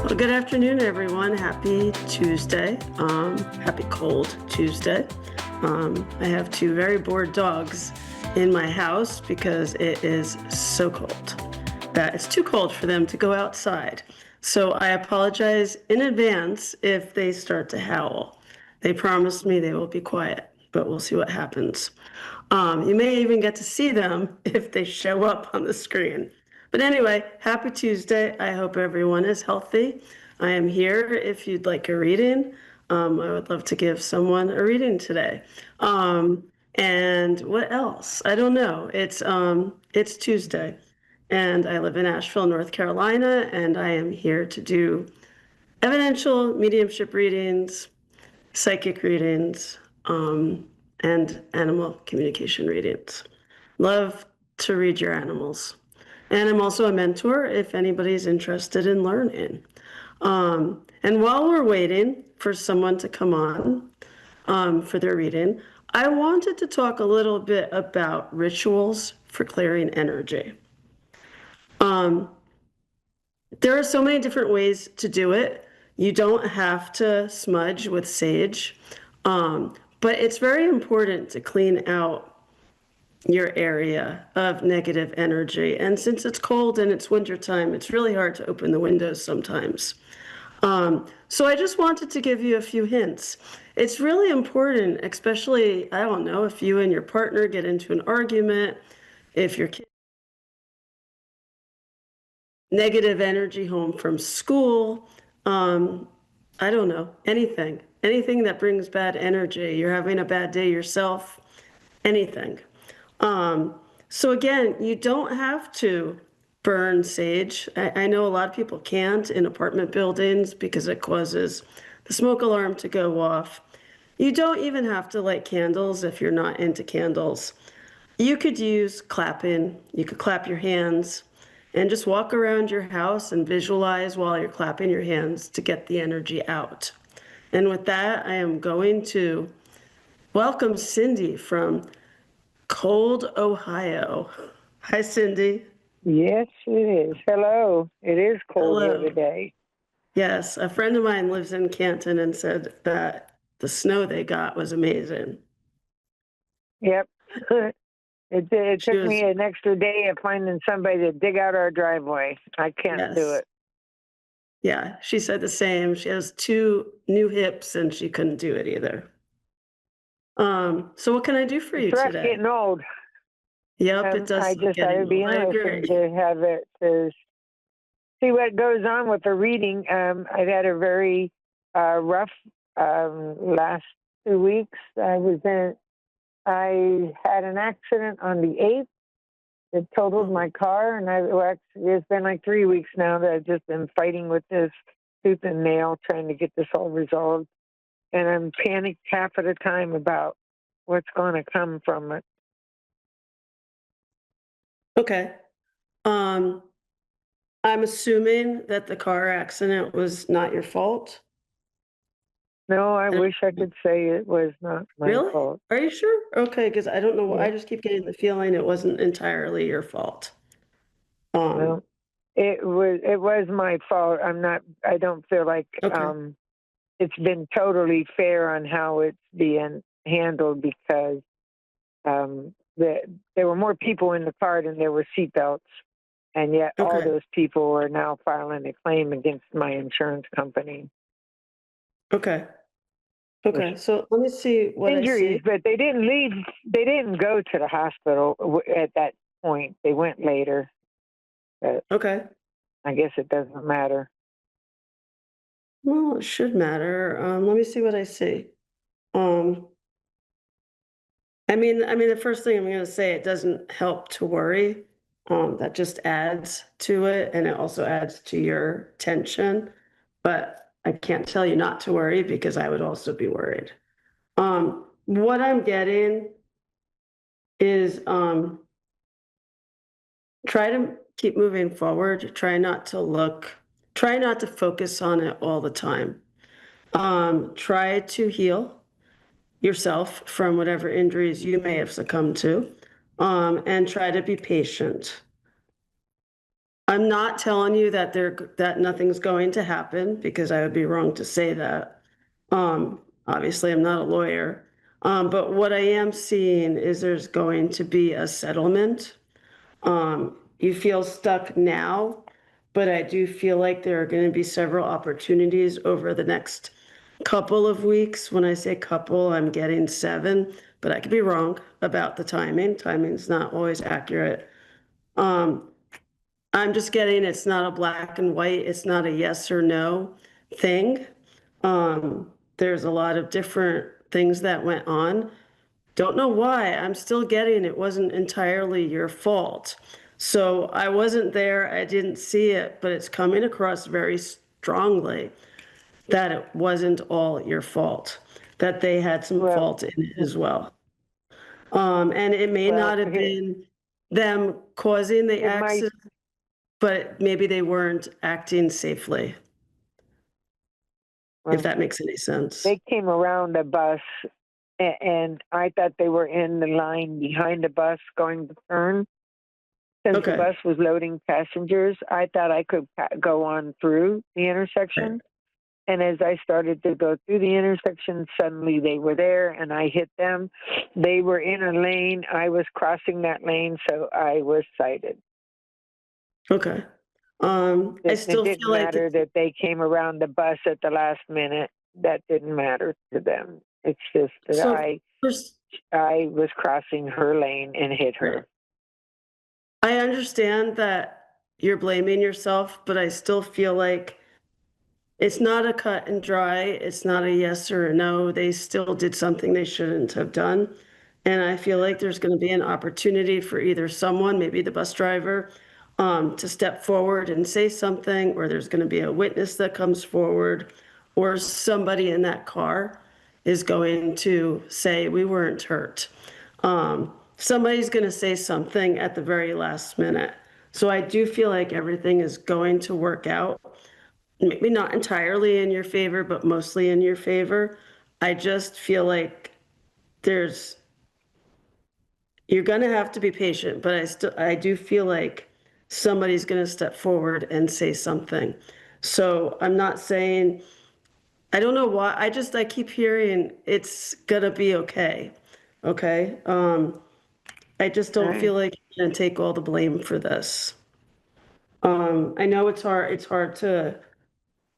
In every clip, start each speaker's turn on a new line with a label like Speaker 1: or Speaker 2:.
Speaker 1: Well, good afternoon, everyone. Happy Tuesday. Happy cold Tuesday. I have two very bored dogs in my house because it is so cold that it's too cold for them to go outside. So I apologize in advance if they start to howl. They promised me they will be quiet, but we'll see what happens. You may even get to see them if they show up on the screen. But anyway, happy Tuesday. I hope everyone is healthy. I am here if you'd like a reading. I would love to give someone a reading today. And what else? I don't know. It's Tuesday, and I live in Asheville, North Carolina, and I am here to do evidential mediumship readings, psychic readings, and animal communication readings. Love to read your animals. And I'm also a mentor if anybody's interested in learning. And while we're waiting for someone to come on for their reading, I wanted to talk a little bit about rituals for clearing energy. There are so many different ways to do it. You don't have to smudge with sage, but it's very important to clean out your area of negative energy. And since it's cold and it's wintertime, it's really hard to open the windows sometimes. So I just wanted to give you a few hints. It's really important, especially, I don't know, if you and your partner get into an argument, if your kid negative energy home from school, I don't know, anything that brings bad energy. You're having a bad day yourself, anything. So again, you don't have to burn sage. I know a lot of people can't in apartment buildings because it causes the smoke alarm to go off. You don't even have to light candles if you're not into candles. You could use clapping. You could clap your hands and just walk around your house and visualize while you're clapping your hands to get the energy out. And with that, I am going to welcome Cindy from cold Ohio. Hi, Cindy.
Speaker 2: Yes, it is. Hello. It is cold here
Speaker 1: Hello.
Speaker 2: today.
Speaker 1: Yes, a friend of mine lives in Canton and said that the snow they got was amazing.
Speaker 2: Yep. It
Speaker 1: She
Speaker 2: took
Speaker 1: was,
Speaker 2: me an extra day of finding somebody to dig out our driveway. I can't do
Speaker 1: yes,
Speaker 2: it.
Speaker 1: yeah, she said the same. She has two new hips and she couldn't do it either. So what can I do for
Speaker 2: It's
Speaker 1: you
Speaker 2: rough
Speaker 1: today?
Speaker 2: getting old.
Speaker 1: Yep, it does
Speaker 2: I
Speaker 1: suck
Speaker 2: just thought
Speaker 1: getting
Speaker 2: it'd be
Speaker 1: old. I
Speaker 2: interesting
Speaker 1: agree.
Speaker 2: to have it to see what goes on with the reading. I've had a very rough last 2 weeks. I had an accident on the 8th. It totaled my car, and it's been like 3 weeks now that I've just been fighting with this tooth and nail, trying to get this all resolved. And I'm panicked half at a time about what's going to come from it.
Speaker 1: Okay. Um, I'm assuming that the car accident was not your fault.
Speaker 2: No, I
Speaker 1: And
Speaker 2: wish I could say it was not my
Speaker 1: really?
Speaker 2: fault.
Speaker 1: Are you sure? Okay, because I don't know.
Speaker 2: Yeah,
Speaker 1: I just keep getting the feeling it wasn't entirely your fault.
Speaker 2: no, it was my fault. I don't feel like
Speaker 1: Okay.
Speaker 2: it's been totally fair on how it's being handled because there were more people in the car than there were seatbelts. And yet all
Speaker 1: Okay.
Speaker 2: those people are now filing a claim against my insurance company.
Speaker 1: Okay. Okay. So let me see what I see.
Speaker 2: Injuries, but they didn't leave. They didn't go to the hospital at that point. They went later. But
Speaker 1: Okay.
Speaker 2: I guess it doesn't matter.
Speaker 1: Well, it should matter. Let me see what I see. Um, I mean, the first thing I'm going to say, it doesn't help to worry. That just adds to it, and it also adds to your tension. But I can't tell you not to worry because I would also be worried. What I'm getting is try to keep moving forward. Try not to focus on it all the time. Try to heal yourself from whatever injuries you may have succumbed to, and try to be patient. I'm not telling you that that nothing's going to happen because I would be wrong to say that. Obviously, I'm not a lawyer. But what I am seeing is there's going to be a settlement. You feel stuck now, but I do feel like there are going to be several opportunities over the next couple of weeks. When I say couple, I'm getting 7, but I could be wrong about the timing. Timing's not always accurate. I'm just getting it's not a black and white, it's not a yes or no thing. There's a lot of different things that went on. Don't know why. I'm still getting it wasn't entirely your fault. So I wasn't there, I didn't see it, but it's coming across very strongly that it wasn't all your fault, that they had some
Speaker 2: Well,
Speaker 1: fault in it as well. And it may
Speaker 2: well,
Speaker 1: not have been them causing the
Speaker 2: it might.
Speaker 1: accident, but maybe they weren't acting safely, if
Speaker 2: Well,
Speaker 1: that makes any sense.
Speaker 2: they came around the bus, and I thought they were in the line behind the bus going to turn. Since the
Speaker 1: Okay.
Speaker 2: bus was loading passengers, I thought I could go on through the
Speaker 1: Right.
Speaker 2: intersection. And as I started to go through the intersection, suddenly they were there and I hit them. They were in a lane. I was crossing that lane, so I was cited.
Speaker 1: Okay. I
Speaker 2: It
Speaker 1: still feel
Speaker 2: didn't
Speaker 1: like
Speaker 2: matter
Speaker 1: it's
Speaker 2: that they came around the bus at the last minute. That didn't matter to them. It's just that
Speaker 1: so first,
Speaker 2: I was crossing her lane and hit
Speaker 1: right.
Speaker 2: her.
Speaker 1: I understand that you're blaming yourself, but I still feel like it's not a cut and dry. It's not a yes or a no. They still did something they shouldn't have done. And I feel like there's going to be an opportunity for either someone, maybe the bus driver, to step forward and say something, or there's going to be a witness that comes forward, or somebody in that car is going to say, we weren't hurt. Somebody's going to say something at the very last minute. So I do feel like everything is going to work out maybe not entirely in your favor, but mostly in your favor. I just feel like there's, you're going to have to be patient, but I do feel like somebody's going to step forward and say something. So I'm not saying, I don't know why, I keep hearing it's going to be okay. Okay. I just don't
Speaker 2: Right.
Speaker 1: feel like you're going to take all the blame for this. I know it's hard to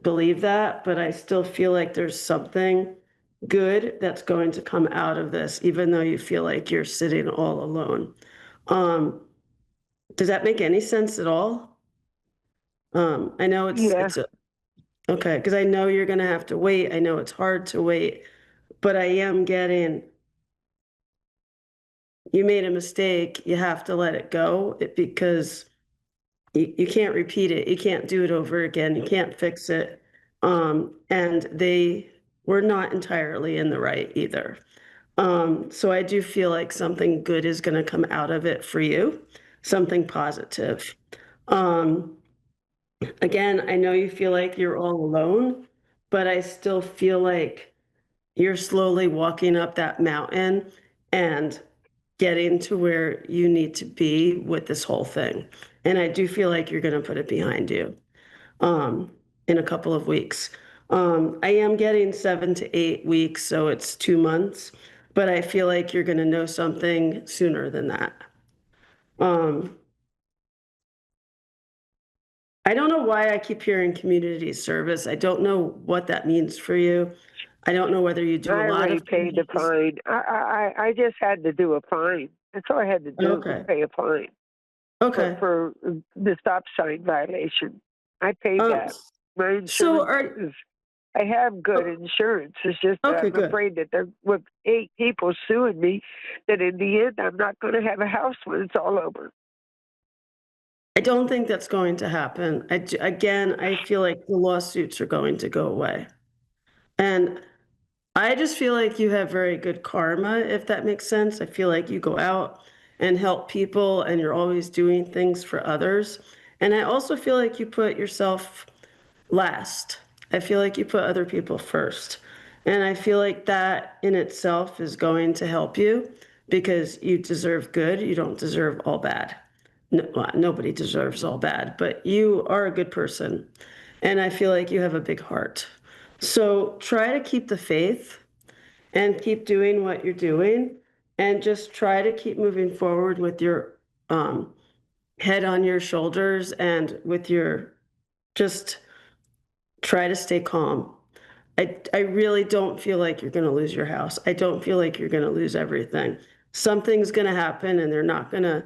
Speaker 1: believe that, but I still feel like there's something good that's going to come out of this, even though you feel like you're sitting all alone. Um, does that make any sense at all? I know
Speaker 2: Yeah.
Speaker 1: it's okay, because I know you're gonna have to wait. I know it's hard to wait, but I am getting, you made a mistake, you have to let it go because you can't repeat it. You can't do it over again. You can't fix it. And they were not entirely in the right either. So I do feel like something good is going to come out of it for you, something positive. Um, again, I know you feel like you're all alone, but I still feel like you're slowly walking up that mountain and getting to where you need to be with this whole thing. And I do feel like you're going to put it behind you um, in a couple of weeks. I am getting 7 to 8 weeks, so it's 2 months, but I feel like you're going to know something sooner than that. Um, I don't know why I keep hearing community service. I don't know what that means for you. I don't know whether you
Speaker 2: I
Speaker 1: do a lot
Speaker 2: already
Speaker 1: of
Speaker 2: paid the
Speaker 1: communities.
Speaker 2: fine. I just had to do a fine. That's all I had to do was
Speaker 1: Okay.
Speaker 2: pay a fine
Speaker 1: Okay.
Speaker 2: for the stop sign violation. I paid
Speaker 1: Um,
Speaker 2: that. My
Speaker 1: so
Speaker 2: insurance
Speaker 1: are,
Speaker 2: is. I have good
Speaker 1: oh,
Speaker 2: insurance. It's just that
Speaker 1: okay,
Speaker 2: I'm
Speaker 1: good.
Speaker 2: afraid that there with 8 people suing me, that in the end I'm not going to have a house when it's all over.
Speaker 1: I don't think that's going to happen. Again, I feel like the lawsuits are going to go away. And I just feel like you have very good karma, if that makes sense. I feel like you go out and help people and you're always doing things for others. And I also feel like you put yourself last. I feel like you put other people first. And I feel like that in itself is going to help you because you deserve good. You don't deserve all bad. well, nobody deserves all bad, but you are a good person. And I feel like you have a big heart. So try to keep the faith and keep doing what you're doing and just try to keep moving forward with your head on your shoulders and with your, just try to stay calm. I really don't feel like you're going to lose your house. I don't feel like you're going to lose everything. Something's going to happen and they're not going to,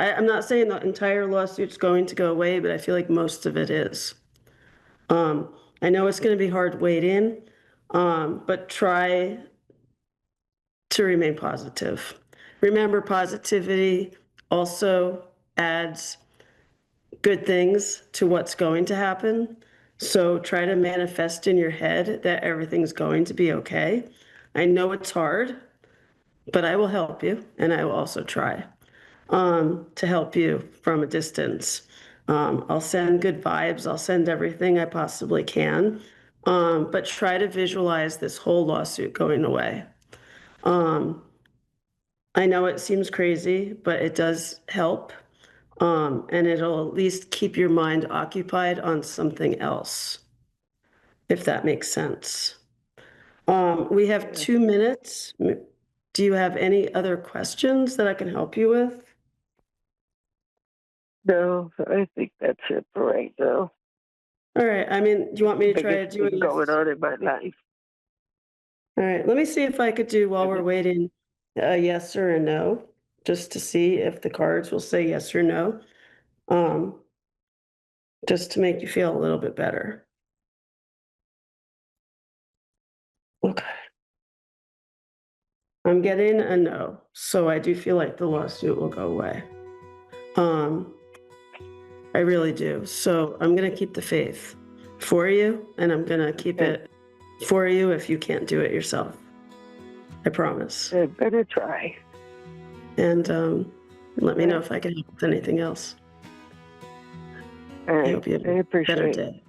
Speaker 1: I'm not saying the entire lawsuit's going to go away, but I feel like most of it is. I know it's going to be hard waiting, but try to remain positive. Remember, positivity also adds good things to what's going to happen. So try to manifest in your head that everything's going to be okay. I know it's hard, but I will help you, and I will also try to help you from a distance. I'll send good vibes. I'll send everything I possibly can, but try to visualize this whole lawsuit going away. I know it seems crazy, but it does help. And it'll at least keep your mind occupied on something else, if that makes sense. We have 2 minutes. Do you have any other questions that I can help you with?
Speaker 2: No, I think that's it for right now.
Speaker 1: All right. I mean, do you want me to try to
Speaker 2: Biggest
Speaker 1: do
Speaker 2: thing
Speaker 1: it?
Speaker 2: going on in my life.
Speaker 1: All right. Let me see if I could do while we're waiting a yes or a no, just to see if the cards will say yes or no. Just to make you feel a little bit better. Okay. I'm getting a no, so I do feel like the lawsuit will go away. I really do. So I'm going to keep the faith for you, and I'm going to keep it for you if you can't do it yourself. I promise.
Speaker 2: I'm gonna try.
Speaker 1: And let me know if I can help with anything else.
Speaker 2: All right.
Speaker 1: I hope you have
Speaker 2: I
Speaker 1: a
Speaker 2: appreciate
Speaker 1: better
Speaker 2: it.
Speaker 1: day.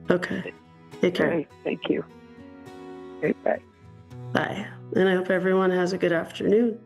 Speaker 1: Okay. Take
Speaker 2: All
Speaker 1: care.
Speaker 2: right. Thank you. Okay, bye.
Speaker 1: Bye. And I hope everyone has a good afternoon.